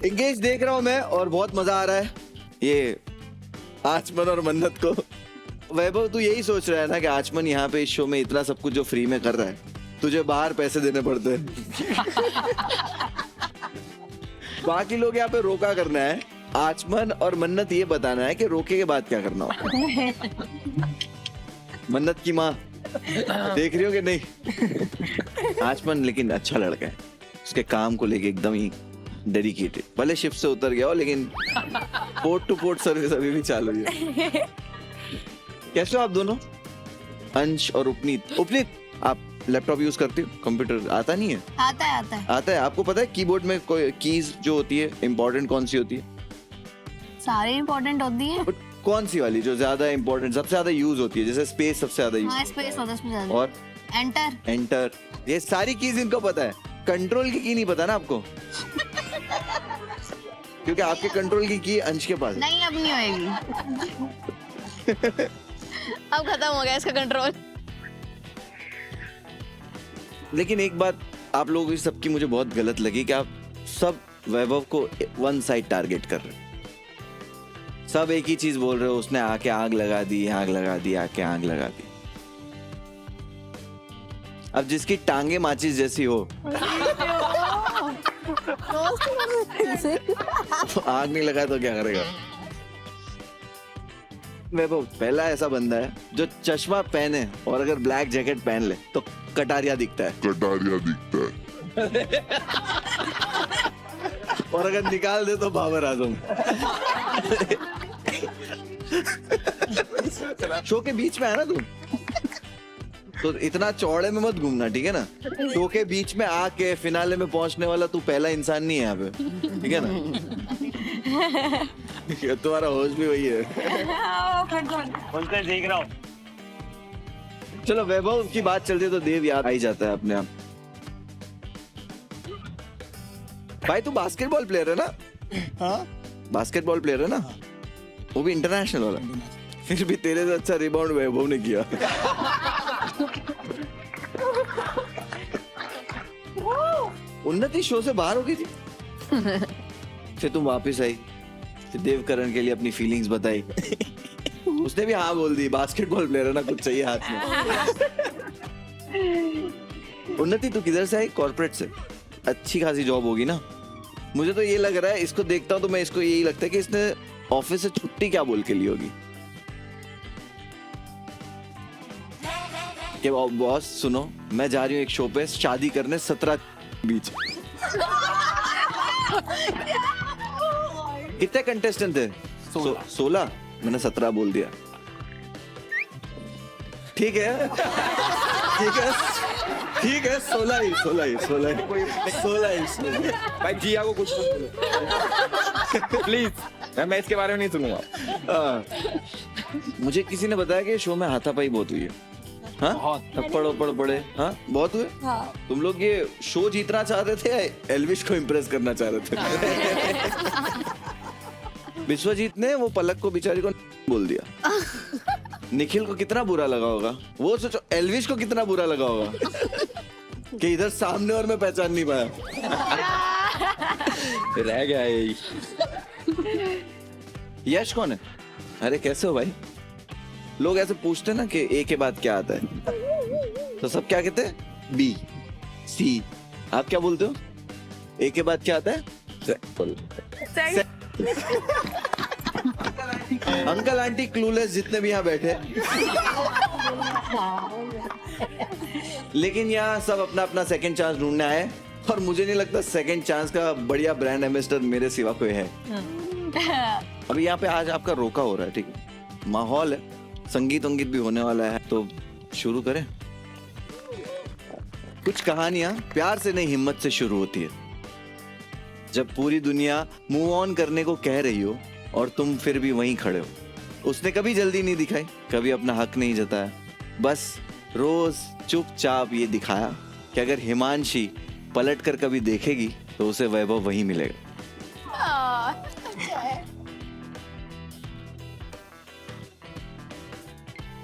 Engage देख रहा हूँ मैं और बहुत मजा आ रहा है ये आचमन और मन्नत को। वैभव तू यही सोच रहा है ना कि आचमन यहाँ पे इस शो में इतना सब कुछ जो फ्री में कर रहा है, तुझे बाहर पैसे देने पड़ते हैं। बाकी लोग यहाँ पे रोका करना है, आचमन और मन्नत ये बताना है कि रोके के बाद क्या करना होगा। मन्नत की माँ देख रही हो कि नहीं? आचमन लेकिन अच्छा लड़का है, उसके काम को लेके एकदम ही डेडिकेटेड। भले शिफ्ट से उतर गया हो लेकिन पोर्ट टू पोर्ट सर्विस अभी भी चालू है। कैसे हो आप दोनों? अंश और उपनीत। उपनीत, आप लैपटॉप यूज करते हो? कंप्यूटर आता नहीं है? आता है आता है आता है। आपको पता है कीबोर्ड में कोई कीज जो होती है इंपॉर्टेंट कौन सी होती है? सारी इम्पोर्टेंट होती है। But कौन सी वाली जो ज्यादा इंपॉर्टेंट, सबसे ज्यादा यूज होती है? जैसे स्पेस सबसे ज्यादा यूज हाँ स्पेस होता है उसमें ज्यादा। और एंटर। एंटर, ये सारी कीज इनको पता है। कंट्रोल की नहीं पता ना आपको? क्योंकि आपके कंट्रोल की अंश के पास है। नहीं अब नहीं होएगी। अब खत्म हो गया इसका कंट्रोल। लेकिन एक बात आप लोगों की सबकी मुझे बहुत गलत लगी कि आप सब वैभव को वन साइड टारगेट कर रहे हो। सब एक ही चीज बोल रहे हो, उसने आके आग लगा दी, आग लगा दी, आके आग लगा दी। अब जिसकी टांगे माचिस जैसी हो तो आग नहीं लगा तो क्या करेगा? वैभव पहला ऐसा बंदा है जो चश्मा पहने और अगर ब्लैक जैकेट पहन ले तो कटारिया दिखता है। और अगर निकाल दे तो बाबर आजम। शो के बीच में है ना तुम, तो इतना चौड़े में मत घूमना, ठीक है ना? शो के बीच में आके फिनाले में पहुंचने वाला तू पहला इंसान नहीं है यहाँ पे, ठीक है ना? तुम्हारा होस्ट भी वही है। देख रहा हूँ। चलो वैभव की बात चलती है तो देव याद आ ही जाता है अपने आप। भाई तू बास्केटबॉल प्लेयर है ना? हाँ बास्केटबॉल प्लेयर है ना? वो भी इंटरनेशनल वाला। फिर भी तेरे से अच्छा रिबाउंड वैभव ने किया। उन्नति शो से बाहर हो गई थी, फिर तुम वापस आई, फिर देवकरण के लिए अपनी फीलिंग्स बताई। उसने भी हाँ बोल दी, बास्केटबॉल प्लेयर है ना, कुछ चाहिए हाथ में। उन्नति तू किधर से आई? कॉर्पोरेट से। अच्छी खासी जॉब होगी ना? मुझे तो ये लग रहा है, इसको देखता हूँ तो मैं इसको यही लगता है कि इसने ऑफिस से छुट्टी क्या बोल के ली होगी कि बॉस सुनो मैं जा रही हूँ एक शो पे शादी करने 17 बीच। कितने कंटेस्टेंट थे? 16। मैंने 17 बोल दिया। ठीक है ठीक है ठीक है, 16 ही। भाई जिया को कुछ प्लीज, मैं इसके बारे में नहीं सुनूंगा। मुझे किसी ने बताया कि शो में हाथापाई बहुत हुई है। हाँ थप्पड़ वप्पड़ पड़े। हाँ बहुत हुए। हाँ। तुम लोग ये शो जीतना चाह रहे थे या एल्विश को इम्प्रेस करना चाह रहे थे? विश्वजीत ने वो पलक को बेचारी को बोल दिया। निखिल को कितना बुरा लगा होगा। वो सोचो एल्विश को कितना बुरा लगा होगा कि इधर सामने और मैं पहचान नहीं पाया। रह गया यही। यश कौन है? अरे कैसे हो भाई? लोग ऐसे पूछते ना कि ए के बाद क्या आता है, तो सब क्या कहते हैं? B C. आप क्या बोलते हो? ए के बाद क्या आता है? अंकल आंटी क्लूलेस जितने भी यहाँ बैठे, लेकिन यहाँ सब अपना अपना सेकंड चांस ढूंढने आए और मुझे नहीं लगता सेकंड चांस का बढ़िया ब्रांड एम्बेसडर मेरे सिवा कोई है। अभी यहाँ पे आज आपका रोका हो रहा है, ठीक है? माहौल है, संगीत वंगीत भी होने वाला है, तो शुरू करें। कुछ कहानियां प्यार से नहीं हिम्मत से शुरू होती है। जब पूरी दुनिया मूव ऑन करने को कह रही हो और तुम फिर भी वहीं खड़े हो। उसने कभी जल्दी नहीं दिखाई, कभी अपना हक नहीं जताया, बस रोज चुपचाप ये दिखाया कि अगर हिमांशी पलट कर कभी देखेगी तो उसे वैभव वहीं मिलेगा।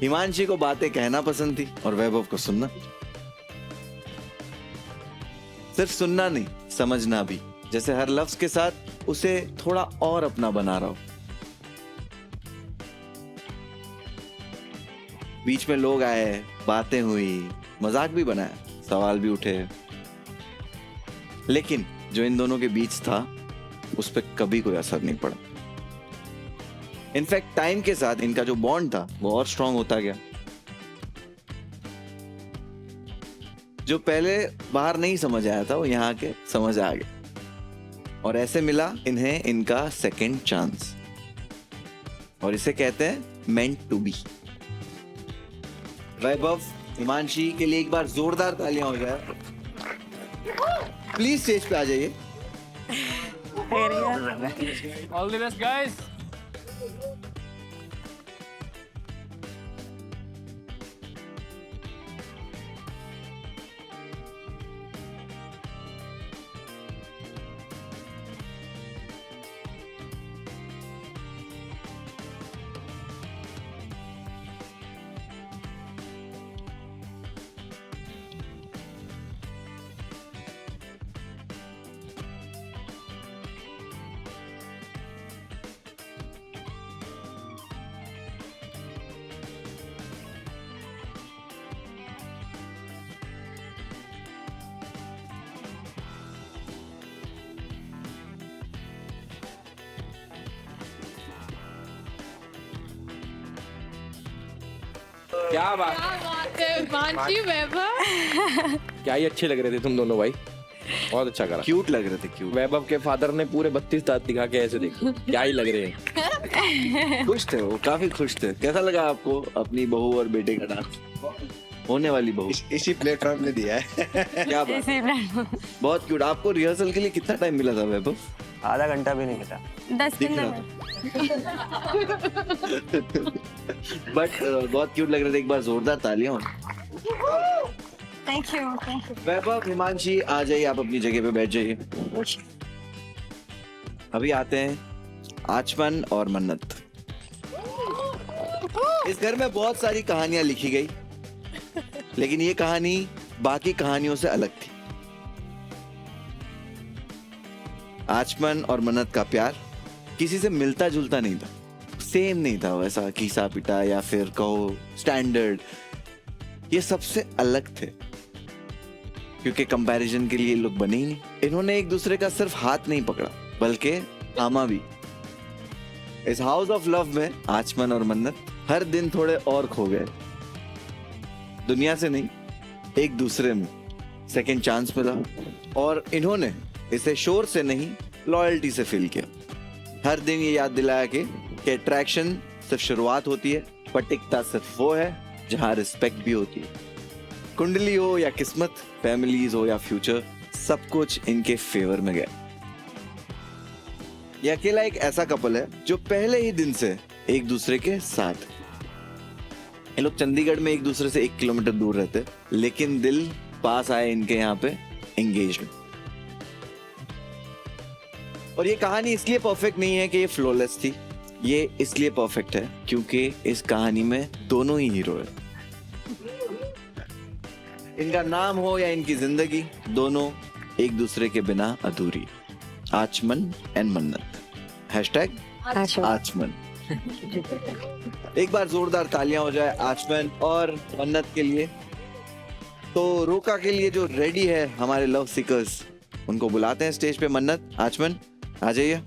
हिमांशी को बातें कहना पसंद थी और वैभव को सुनना। सिर्फ सुनना नहीं, समझना भी। जैसे हर लफ्ज के साथ उसे थोड़ा और अपना बना रहा हो। बीच में लोग आए, बातें हुई, मजाक भी बनाया, सवाल भी उठे, लेकिन जो इन दोनों के बीच था उस पर कभी कोई असर नहीं पड़ा। इनफैक्ट टाइम के साथ इनका जो बॉन्ड था वो और स्ट्रांग होता गया। जो पहले बाहर नहीं समझ आया था वो यहाँ के समझ आ गया, और ऐसे मिला इन्हें इनका सेकंड चांस, और इसे कहते हैं मेंट टू बी। वैभव, हिमांशी के लिए एक बार जोरदार तालियां हो जाए। प्लीज स्टेज पे आ जाइए। All the best, guys. क्या बात, मानसी वैभव क्या ही अच्छे लग रहे थे तुम दोनों भाई, बहुत अच्छा करा। क्यूट लग रहे थे, क्यूट। वैभव के फादर ने पूरे 32 दांत दिखा के ऐसे देखो क्या ही लग रहे हैं। खुश थे वो, काफी खुश थे। कैसा लगा आपको अपनी बहू और बेटे का डांस? होने वाली बहू। इसी प्लेटफॉर्म ने दिया है। क्या बात, बहुत क्यूट। आपको रिहर्सल के लिए कितना टाइम मिला था वैभव? आधा घंटा भी नहीं मिला। 10-15 बट बहुत क्यूट लग रहे थे। एक बार जोरदार तालियां। Thank you. वैभव, हिमांशी, आ जाइए, आप अपनी जगह पे बैठ जाइए। अभी आते हैं आचमन और मन्नत। इस घर में बहुत सारी कहानियां लिखी गई, लेकिन ये कहानी बाकी कहानियों से अलग थी। आचमन और मन्नत का प्यार किसी से मिलता जुलता नहीं था, सेम नहीं था, वैसा घिसा पिटा या फिर कहो स्टैंडर्ड। ये सबसे अलग थे, क्योंकि कंपैरिजन के लिए ये लोग बने ही नहीं। इन्होंने एक दूसरे का सिर्फ हाथ नहीं पकड़ा, बल्कि थामा भी। इस हाउस ऑफ लव में आचमन और मन्नत हर दिन थोड़े और खो गए। दुनिया से नहीं, एक दूसरे में सेकंड चांस मिला, और इन्होंने इसे शोर से नहीं, लॉयल्टी से फील किया। हर दिन ये याद दिलाया कि अट्रैक्शन सिर्फ शुरुआत होती है, पर टिकता सिर्फ वो है जहां रिस्पेक्ट भी होती है। कुंडली हो या किस्मत, फैमिलीज हो या फ्यूचर, सब कुछ इनके फेवर में गया। ये अकेला एक ऐसा कपल है जो पहले ही दिन से एक दूसरे के साथ। ये लोग चंडीगढ़ में एक दूसरे से 1 किलोमीटर दूर रहते, लेकिन दिल पास आए इनके यहाँ पे एंगेज में। और ये कहानी इसलिए परफेक्ट नहीं है कि ये फ्लॉलेस थी, ये इसलिए परफेक्ट है क्योंकि इस कहानी में दोनों ही हीरो है। इनका नाम हो या इनकी जिंदगी, दोनों एक दूसरे के बिना अधूरी। आचमन एंड मन्नत, हैशटैग आचमन। एक बार जोरदार तालियां हो जाए आचमन और मन्नत के लिए। तो रोका के लिए जो रेडी है हमारे लव सीकर्स, उनको बुलाते हैं स्टेज पे। मन्नत, आचमन, आ जाइए।